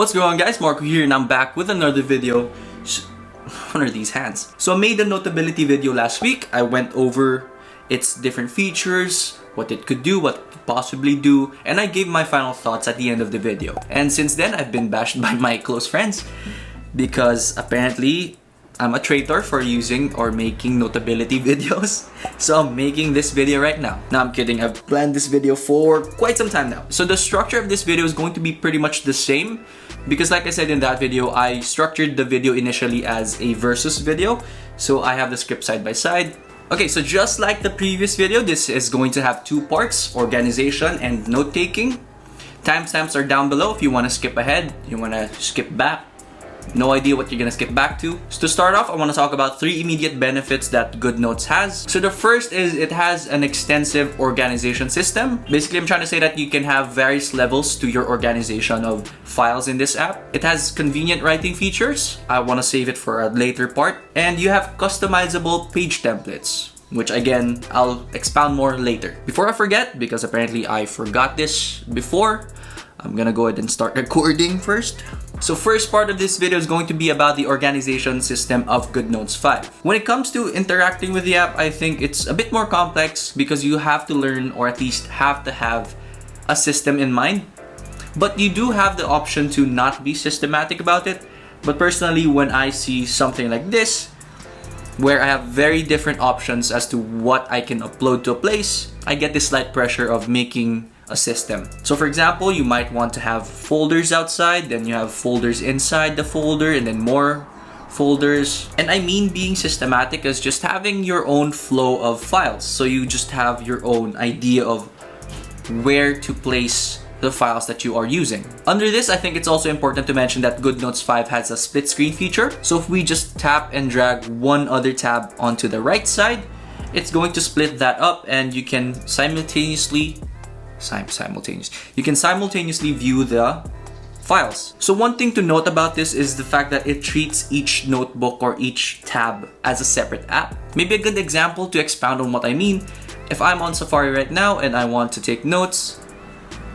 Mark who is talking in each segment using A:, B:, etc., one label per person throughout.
A: What's going on, guys? Marco here, and I'm back with another video. What are these hands? So I made a Notability video last week. I went over its different features, what it could do, what it could possibly do, and I gave my final thoughts at the end of the video. And since then, I've been bashed by my close friends because apparently I'm a traitor for using or making Notability videos. So I'm making this video right now. No, I'm kidding. I've planned this video for quite some time now. So the structure of this video is going to be pretty much the same because like I said in that video, I structured the video initially as a versus video. So I have the script side by side. Okay, so just like the previous video, this is going to have two parts, organization and note-taking. Timestamps are down below if you want to skip ahead, you want to skip back. No idea what you're gonna skip back to. So to start off, I want to talk about 3 immediate benefits that Goodnotes has. So the first is it has an extensive organization system. Basically, I'm trying to say that you can have various levels to your organization of files in this app. It has convenient writing features. I want to save it for a later part. And you have customizable page templates, which again, I'll expound more later. Before I forget, because apparently I forgot this before, I'm gonna go ahead and start recording first. So first part of this video is going to be about the organization system of Goodnotes 5. When it comes to interacting with the app, I think it's a bit more complex because you have to learn, or at least have to have, a system in mind. But you do have the option to not be systematic about it. But personally, when I see something like this, where I have very different options as to what I can upload to a place, I get this slight pressure of making a system. So for example, you might want to have folders outside, then you have folders inside the folder, and then more folders. And I mean being systematic as just having your own flow of files. So you just have your own idea of where to place the files that you are using. Under this, I think it's also important to mention that Goodnotes 5 has a split screen feature. So if we just tap and drag one other tab onto the right side, it's going to split that up and you can simultaneously view the files. So one thing to note about this is the fact that it treats each notebook or each tab as a separate app. Maybe a good example to expound on what I mean, if I'm on Safari right now and I want to take notes,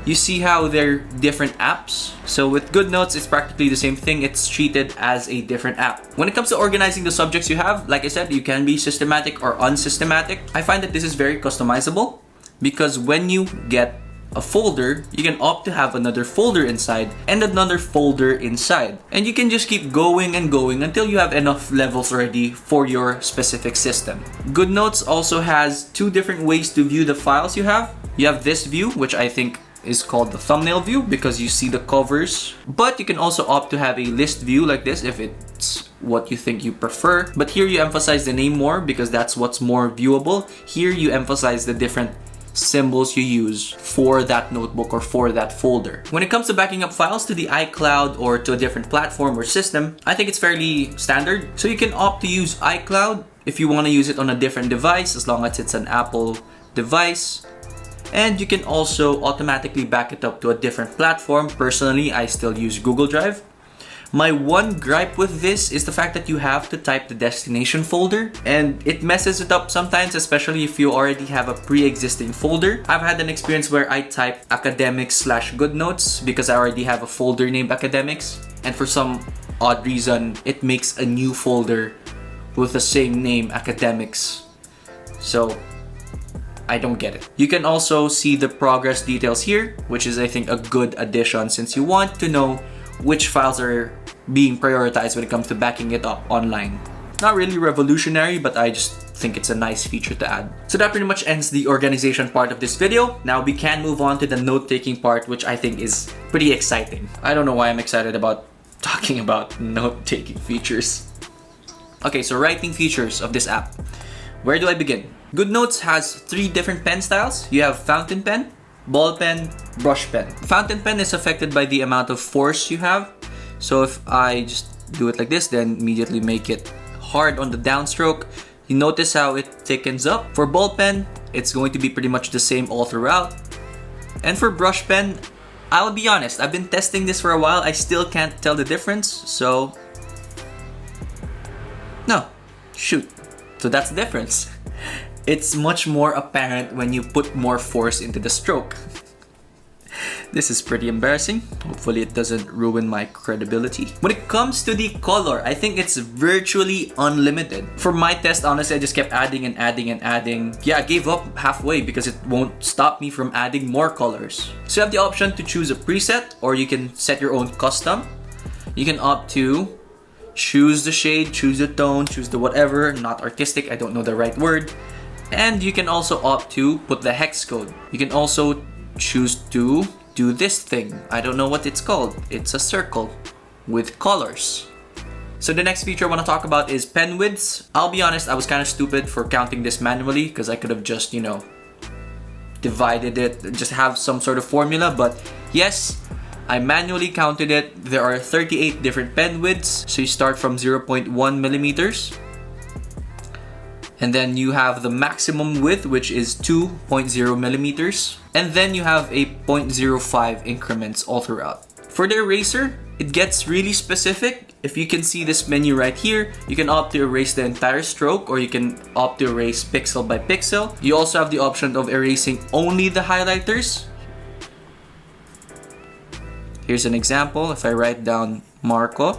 A: you see how they're different apps. So with Goodnotes, it's practically the same thing. It's treated as a different app. When it comes to organizing the subjects you have, like I said, you can be systematic or unsystematic. I find that this is very customizable because when you get a folder, you can opt to have another folder inside and another folder inside. And you can just keep going and going until you have enough levels already for your specific system. Goodnotes also has 2 different ways to view the files you have. You have this view, which I think is called the thumbnail view because you see the covers. But you can also opt to have a list view like this if it's what you think you prefer. But here you emphasize the name more because that's what's more viewable. Here you emphasize the different symbols you use for that notebook or for that folder. When it comes to backing up files to the iCloud or to a different platform or system, I think it's fairly standard. So you can opt to use iCloud if you want to use it on a different device as long as it's an Apple device. And you can also automatically back it up to a different platform. Personally, I still use Google Drive. My one gripe with this is the fact that you have to type the destination folder and it messes it up sometimes, especially if you already have a pre-existing folder. I've had an experience where I type academics/Goodnotes because I already have a folder named academics, and for some odd reason, it makes a new folder with the same name, academics. So I don't get it. You can also see the progress details here, which is I think a good addition since you want to know which files are being prioritized when it comes to backing it up online. Not really revolutionary, but I just think it's a nice feature to add. So that pretty much ends the organization part of this video. Now we can move on to the note-taking part, which I think is pretty exciting. I don't know why I'm excited about talking about note-taking features. Okay, so writing features of this app. Where do I begin? Goodnotes has 3 different pen styles. You have fountain pen, ball pen, brush pen. Fountain pen is affected by the amount of force you have. So if I just do it like this, then immediately make it hard on the downstroke, you notice how it thickens up. For ball pen, it's going to be pretty much the same all throughout. And for brush pen, I'll be honest, I've been testing this for a while. I still can't tell the difference. So, no, shoot. So that's the difference. It's much more apparent when you put more force into the stroke. This is pretty embarrassing. Hopefully it doesn't ruin my credibility. When it comes to the color, I think it's virtually unlimited. For my test, honestly, I just kept adding and adding and adding. Yeah, I gave up halfway because it won't stop me from adding more colors. So you have the option to choose a preset, or you can set your own custom. You can opt to choose the shade, choose the tone, choose the whatever, not artistic, I don't know the right word. And you can also opt to put the hex code. You can also choose to do this thing. I don't know what it's called. It's a circle with colors. So the next feature I want to talk about is pen widths. I'll be honest, I was kind of stupid for counting this manually because I could have just, divided it, just have some sort of formula. But yes, I manually counted it. There are 38 different pen widths. So you start from 0.1 millimeters. And then you have the maximum width, which is 2.0 millimeters. And then you have a 0.05 increments all throughout. For the eraser, it gets really specific. If you can see this menu right here, you can opt to erase the entire stroke, or you can opt to erase pixel by pixel. You also have the option of erasing only the highlighters. Here's an example. If I write down Marco,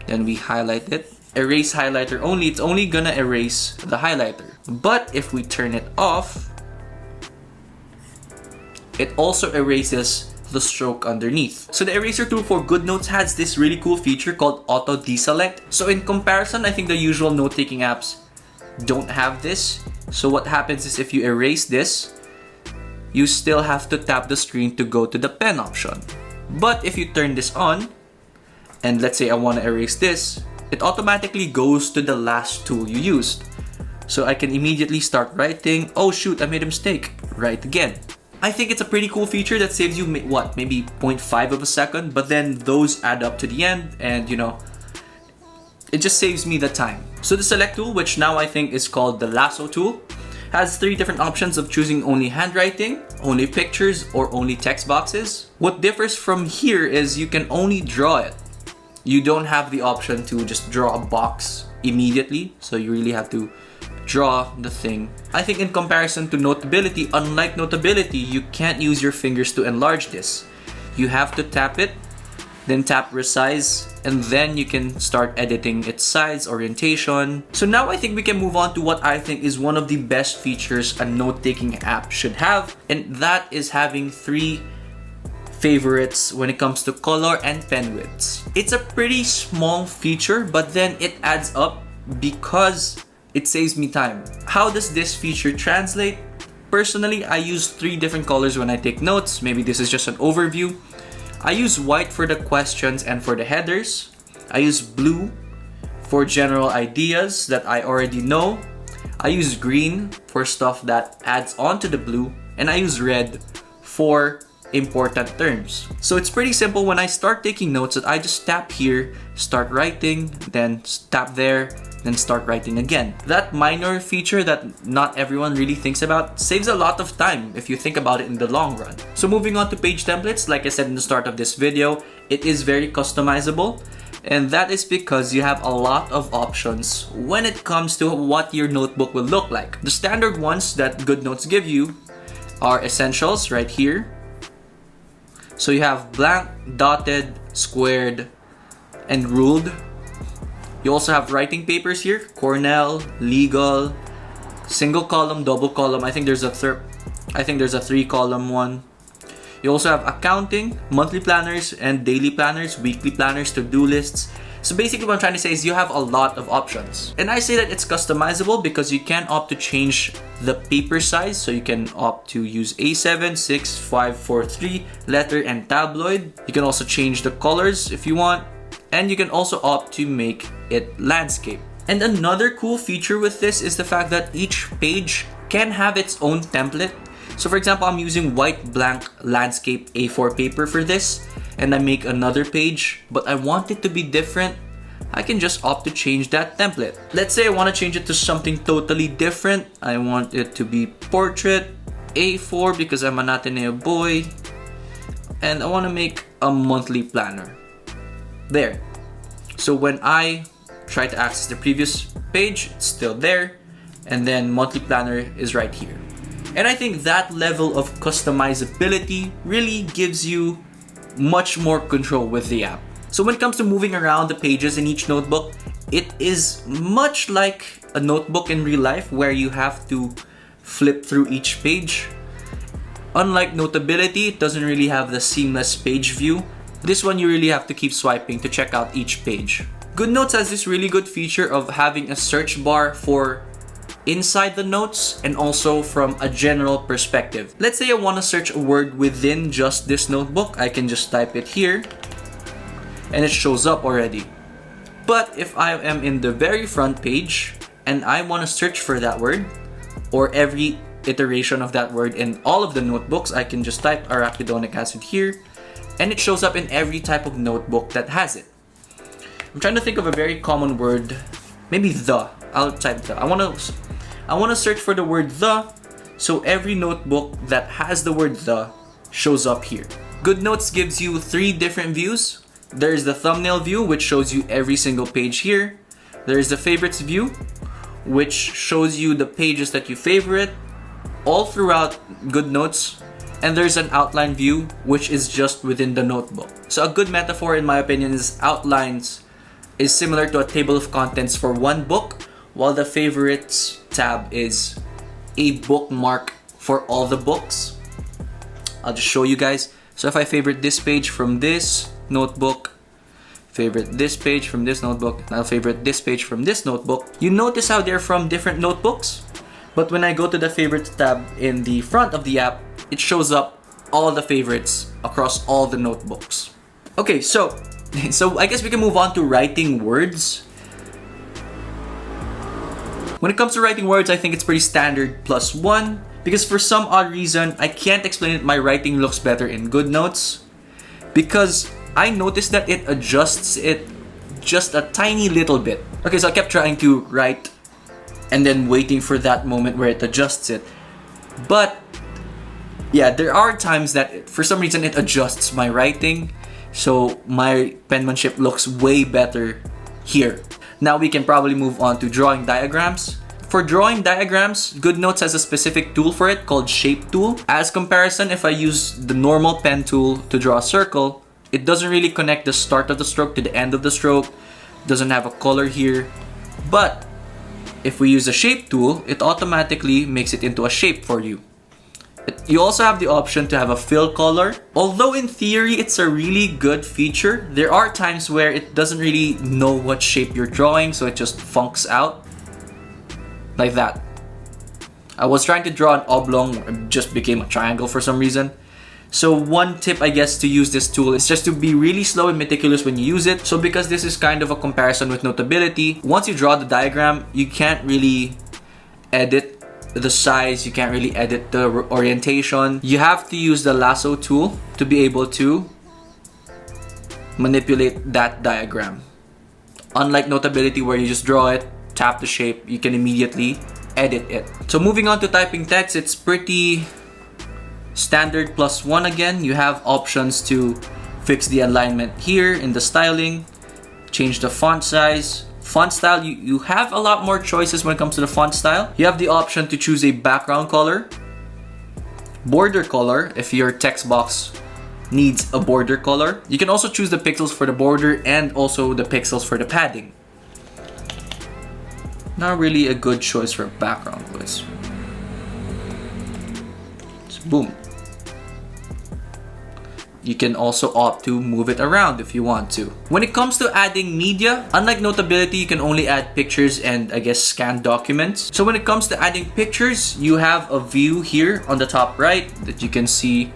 A: then we highlight it. Erase highlighter only, it's only gonna erase the highlighter. But if we turn it off, it also erases the stroke underneath. So the eraser tool for Goodnotes has this really cool feature called auto deselect. So in comparison, I think the usual note-taking apps don't have this. So what happens is if you erase this, you still have to tap the screen to go to the pen option. But if you turn this on, and let's say I want to erase this, it automatically goes to the last tool you used. So I can immediately start writing. Oh shoot, I made a mistake. Write again. I think it's a pretty cool feature that saves you, what, maybe 0.5 of a second, but then those add up to the end and it just saves me the time. So the select tool, which now I think is called the lasso tool, has 3 different options of choosing only handwriting, only pictures, or only text boxes. What differs from here is you can only draw it. You don't have the option to just draw a box immediately, so you really have to draw the thing. I think in comparison to Notability, unlike Notability, you can't use your fingers to enlarge this. You have to tap it, then tap resize, and then you can start editing its size, orientation. So now I think we can move on to what I think is one of the best features a note-taking app should have, and that is having 3 favorites when it comes to color and pen widths. It's a pretty small feature, but then it adds up because it saves me time. How does this feature translate? Personally, I use 3 different colors when I take notes. Maybe this is just an overview. I use white for the questions and for the headers. I use blue for general ideas that I already know. I use green for stuff that adds on to the blue. And I use red for important terms. So it's pretty simple. When I start taking notes, that I just tap here, start writing, then tap there, then start writing again. That minor feature that not everyone really thinks about saves a lot of time if you think about it in the long run. So moving on to page templates, like I said in the start of this video, it is very customizable. And that is because you have a lot of options when it comes to what your notebook will look like. The standard ones that Goodnotes give you are essentials right here. So you have blank, dotted, squared, and ruled. You also have writing papers here, Cornell, legal, single column, double column. I think there's a 3-column one. You also have accounting, monthly planners, and daily planners, weekly planners, to-do lists. So basically what I'm trying to say is you have a lot of options. And I say that it's customizable because you can opt to change the paper size. So you can opt to use A7, 6, 5, 4, 3, letter, and tabloid. You can also change the colors if you want. And you can also opt to make it landscape. And another cool feature with this is the fact that each page can have its own template. So for example, I'm using white blank landscape A4 paper for this, and I make another page, but I want it to be different. I can just opt to change that template. Let's say I want to change it to something totally different. I want it to be portrait A4 because I'm an Ateneo boy, and I want to make a monthly planner. There. So when I try to access the previous page, it's still there, and then monthly planner is right here. And I think that level of customizability really gives you much more control with the app. So when it comes to moving around the pages in each notebook, it is much like a notebook in real life where you have to flip through each page. Unlike Notability, it doesn't really have the seamless page view. This one you really have to keep swiping to check out each page. Goodnotes has this really good feature of having a search bar for inside the notes and also from a general perspective. Let's say I want to search a word within just this notebook. I can just type it here and it shows up already. But if I am in the very front page and I want to search for that word or every iteration of that word in all of the notebooks, I can just type arachidonic acid here and it shows up in every type of notebook that has it. I'm trying to think of a very common word, maybe the. I'll type the. I want to search for the word the, so every notebook that has the word the shows up here. Goodnotes gives you 3 different views. There's the thumbnail view, which shows you every single page here. There's the favorites view, which shows you the pages that you favorite all throughout Goodnotes. And there's an outline view, which is just within the notebook. So a good metaphor, in my opinion, is outlines is similar to a table of contents for one book, while the favorites tab is a bookmark for all the books. I'll just show you guys. So if I favorite this page from this notebook, favorite this page from this notebook, and I'll favorite this page from this notebook, you notice how they're from different notebooks. But when I go to the favorites tab in the front of the app, it shows up all the favorites across all the notebooks. Okay, so I guess we can move on to writing words. When it comes to writing words, I think it's pretty standard +1 because for some odd reason, I can't explain it, my writing looks better in Goodnotes because I noticed that it adjusts it just a tiny little bit. Okay, so I kept trying to write and then waiting for that moment where it adjusts it. But yeah, there are times that for some reason it adjusts my writing, so my penmanship looks way better here. Now we can probably move on to drawing diagrams. For drawing diagrams, Goodnotes has a specific tool for it called Shape Tool. As comparison, if I use the normal pen tool to draw a circle, it doesn't really connect the start of the stroke to the end of the stroke, doesn't have a color here. But if we use the Shape Tool, it automatically makes it into a shape for you. You also have the option to have a fill color. Although in theory it's a really good feature, there are times where it doesn't really know what shape you're drawing, so it just funks out. Like that. I was trying to draw an oblong, it just became a triangle for some reason. So one tip I guess to use this tool is just to be really slow and meticulous when you use it. So because this is kind of a comparison with Notability, once you draw the diagram, you can't really edit the size, you can't really edit the orientation. You have to use the lasso tool to be able to manipulate that diagram. Unlike Notability where you just draw it, tap the shape, you can immediately edit it. So moving on to typing text, it's pretty standard +1 again. You have options to fix the alignment here in the styling, change the font size. Font style, you have a lot more choices when it comes to the font style. You have the option to choose a background color, border color if your text box needs a border color. You can also choose the pixels for the border and also the pixels for the padding. Not really a good choice for background colors. So boom. You can also opt to move it around if you want to. When it comes to adding media, unlike Notability, you can only add pictures and I guess scanned documents. So when it comes to adding pictures, you have a view here on the top right that you can see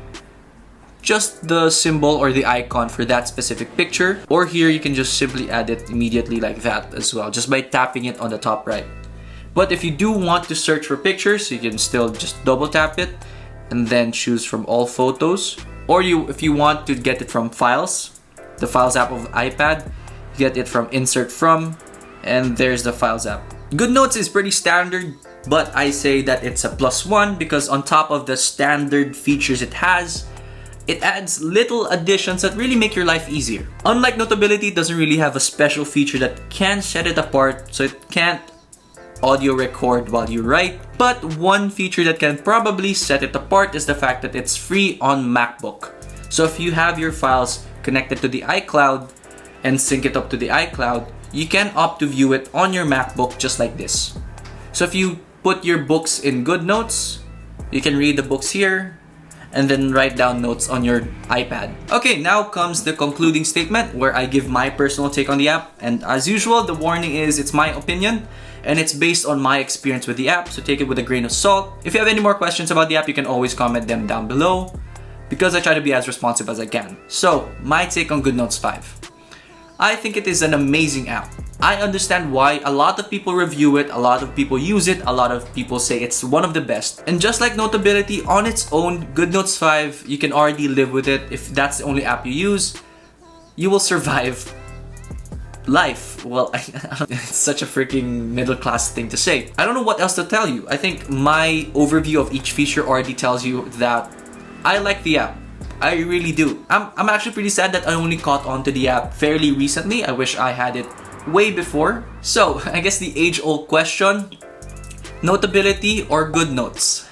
A: just the symbol or the icon for that specific picture. Or here you can just simply add it immediately like that as well, just by tapping it on the top right. But if you do want to search for pictures, you can still just double tap it and then choose from all photos. Or if you want to get it from Files, the Files app of iPad, get it from Insert From, and there's the Files app. Goodnotes is pretty standard, but I say that it's a +1 because on top of the standard features it has, it adds little additions that really make your life easier. Unlike Notability, it doesn't really have a special feature that can set it apart, so it can't audio record while you write. But one feature that can probably set it apart is the fact that it's free on MacBook. So if you have your files connected to the iCloud and sync it up to the iCloud, you can opt to view it on your MacBook just like this. So if you put your books in Goodnotes, you can read the books here and then write down notes on your iPad. Okay, now comes the concluding statement where I give my personal take on the app. And as usual, the warning is it's my opinion and it's based on my experience with the app, so take it with a grain of salt. If you have any more questions about the app, you can always comment them down below because I try to be as responsive as I can. So, my take on Goodnotes 5. I think it is an amazing app. I understand why a lot of people review it, a lot of people use it, a lot of people say it's one of the best. And just like Notability on its own, Goodnotes 5, you can already live with it. If that's the only app you use, you will survive life. Well, it's such a freaking middle class thing to say. I don't know what else to tell you. I think my overview of each feature already tells you that I like the app. I really do. I'm actually pretty sad that I only caught on to the app fairly recently. I wish I had it way before. So, I guess the age-old question, Notability or Goodnotes?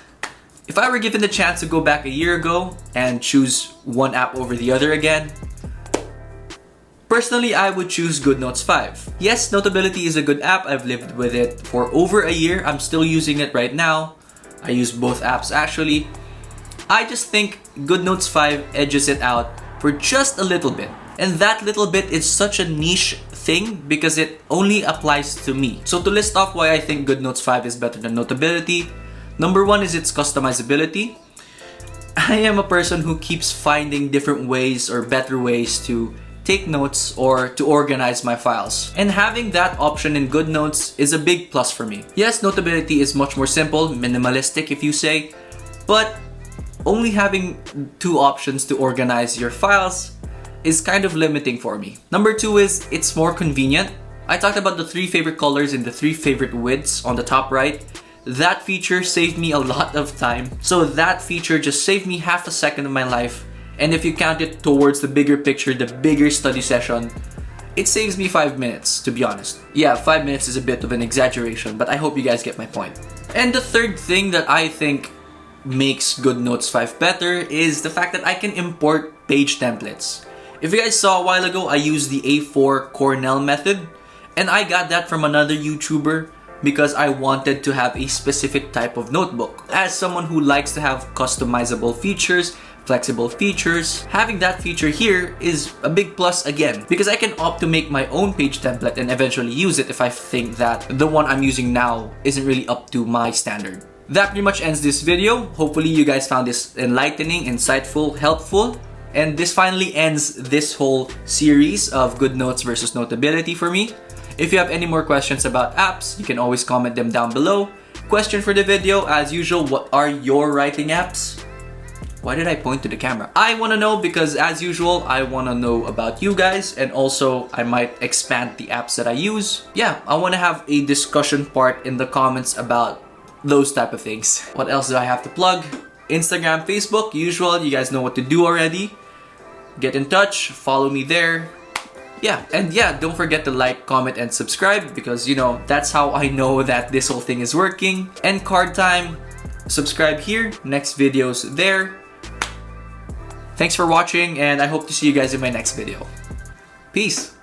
A: If I were given the chance to go back a year ago and choose one app over the other again, personally, I would choose Goodnotes 5. Yes, Notability is a good app. I've lived with it for over a year. I'm still using it right now. I use both apps actually. I just think Goodnotes 5 edges it out for just a little bit. And that little bit is such a niche thing because it only applies to me. So to list off why I think Goodnotes 5 is better than Notability, number one is its customizability. I am a person who keeps finding different ways or better ways to take notes or to organize my files. And having that option in Goodnotes is a big plus for me. Yes, Notability is much more simple, minimalistic if you say, but only having two options to organize your files is kind of limiting for me. Number two is it's more convenient. I talked about the 3 favorite colors and the 3 favorite widths on the top right. That feature saved me a lot of time. So that feature just saved me half a second of my life. And if you count it towards the bigger picture, the bigger study session, it saves me 5 minutes, to be honest. Yeah, 5 minutes is a bit of an exaggeration, but I hope you guys get my point. And the third thing that I think makes Goodnotes 5 better is the fact that I can import page templates. If you guys saw a while ago, I used the A4 Cornell method, and I got that from another YouTuber because I wanted to have a specific type of notebook. As someone who likes to have customizable features, flexible features, having that feature here is a big plus again because I can opt to make my own page template and eventually use it if I think that the one I'm using now isn't really up to my standard. That pretty much ends this video. Hopefully you guys found this enlightening, insightful, helpful. And this finally ends this whole series of Goodnotes versus Notability for me. If you have any more questions about apps, you can always comment them down below. Question for the video, as usual, what are your writing apps? Why did I point to the camera? I want to know because as usual, I want to know about you guys and also I might expand the apps that I use. Yeah, I want to have a discussion part in the comments about those type of things. What else do I have to plug? Instagram, Facebook, usual, you guys know what to do already. Get in touch, follow me there. Yeah, and yeah, don't forget to like, comment, and subscribe because, you know, that's how I know that this whole thing is working. And card time, subscribe here, next video's there. Thanks for watching and I hope to see you guys in my next video. Peace!